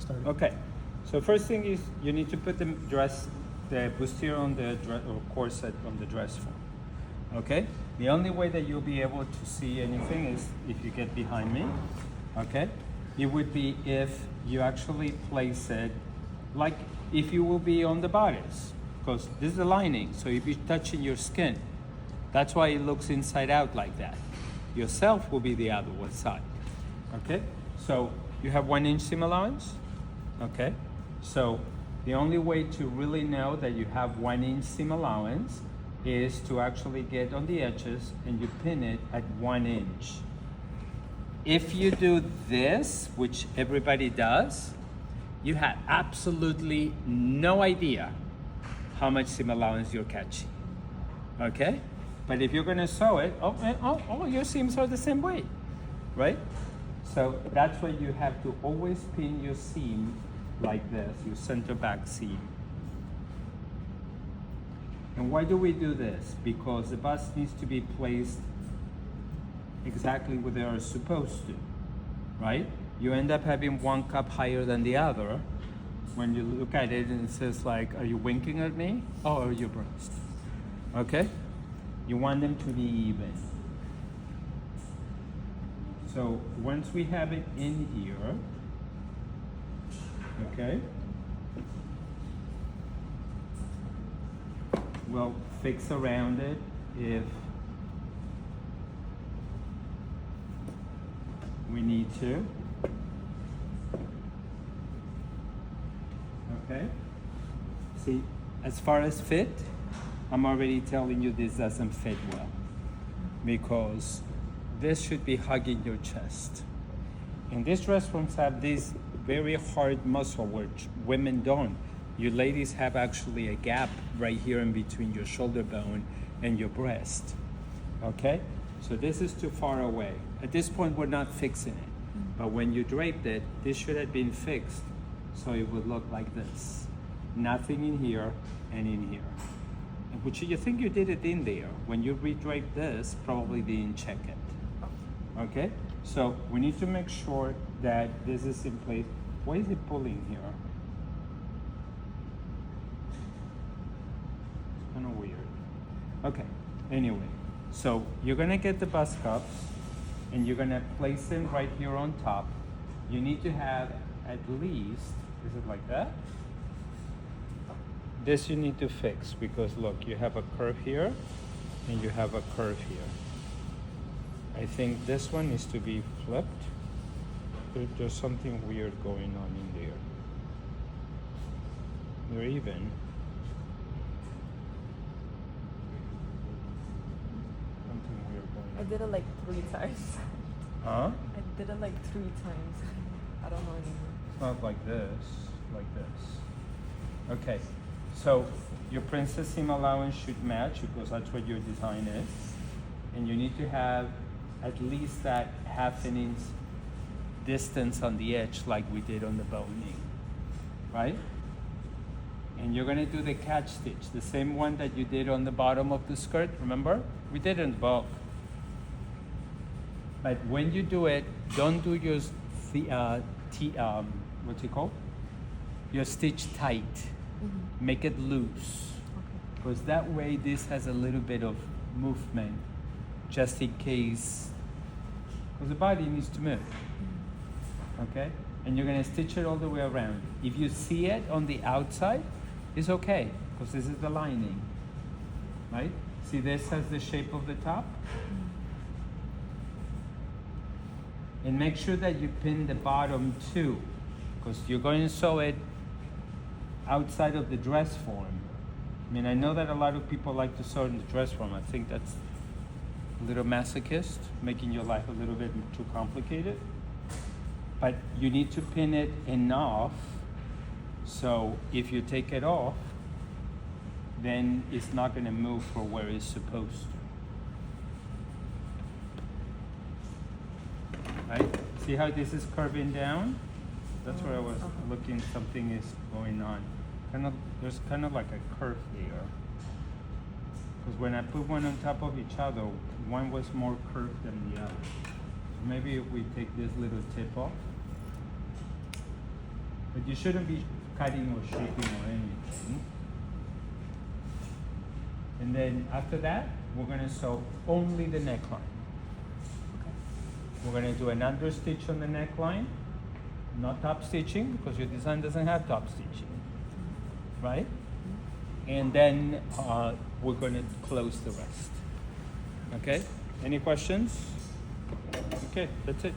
started. Okay, so first thing is you need to put the bustier on the dress or corset on the dress form. Okay, the only way that you'll be able to see anything is if you get behind me. Okay, it would be if you actually place it like if you will be on the bodice, because this is the lining. So if you're touching your skin, that's why it looks inside out like that. Yourself will be the other side. Okay, so you have 1 inch seam allowance. Okay, so the only way to really know that you have 1 inch seam allowance is to actually get on the edges and you pin it at 1 inch. If you do this, which everybody does, you have absolutely no idea how much seam allowance you're catching. Okay, but if you're going to sew it, all your seams are the same way, right? So that's why you have to always pin your seam like this, your center back seam. And why do we do this? Because the bust needs to be placed exactly where they are supposed to, right? You end up having one cup higher than the other. When you look at it and it says like, are you winking at me? Oh, or your breast, okay? You want them to be even. So once we have it in here, okay, we'll fix around it if we need to. Okay, see, as far as fit, I'm already telling you this doesn't fit well because this should be hugging your chest. And these dress forms have this very hard muscle which women don't. You ladies have actually a gap right here in between your shoulder bone and your breast. Okay? So this is too far away. At this point, we're not fixing it. But when you draped it, this should have been fixed so it would look like this. Nothing in here and in here. And which you think you did it in there. When you redrape this, probably didn't check it. Okay? So we need to make sure that this is in place. Why is it pulling here? It's kind of weird. Okay, anyway. So you're gonna get the bust cups and you're gonna place them right here on top. You need to have at least, is it like that? This you need to fix because look, you have a curve here and you have a curve here. I think this one needs to be flipped. There's something weird going on in there. They're even. Something weird going on. I did it like 3 times. Huh? I did it like 3 times. I don't know anymore. It's not like this, like this. Okay, so your princess seam allowance should match because that's what your design is. And you need to have at least that 1/2 inch distance on the edge like we did on the boning, right? And you're gonna do the catch stitch, the same one that you did on the bottom of the skirt, remember? We did it in bulk. But when you do it, don't do your, what's it called? Your stitch tight. Make it loose. Because that way this has a little bit of movement, just in case, because the body needs to move. Okay? And you're gonna stitch it all the way around. If you see it on the outside, it's okay, because this is the lining, right? See, this has the shape of the top. And make sure that you pin the bottom too, because you're going to sew it outside of the dress form. I mean, I know that a lot of people like to sew in the dress form. I think that's a little masochist, making your life a little bit too complicated. But you need to pin it enough so if you take it off, then it's not going to move for where it's supposed to. Right? See how this is curving down? That's where I was looking, something is going on. There's kind of like a curve here. Because when I put one on top of each other, one was more curved than the other. So maybe if we take this little tip off, But you shouldn't be cutting or shaping or anything. And then after that, we're gonna sew only the neckline. We're gonna do an under stitch on the neckline, not top stitching, because your design doesn't have top stitching, right? And then we're gonna close the rest. Okay, any questions? Okay, that's it.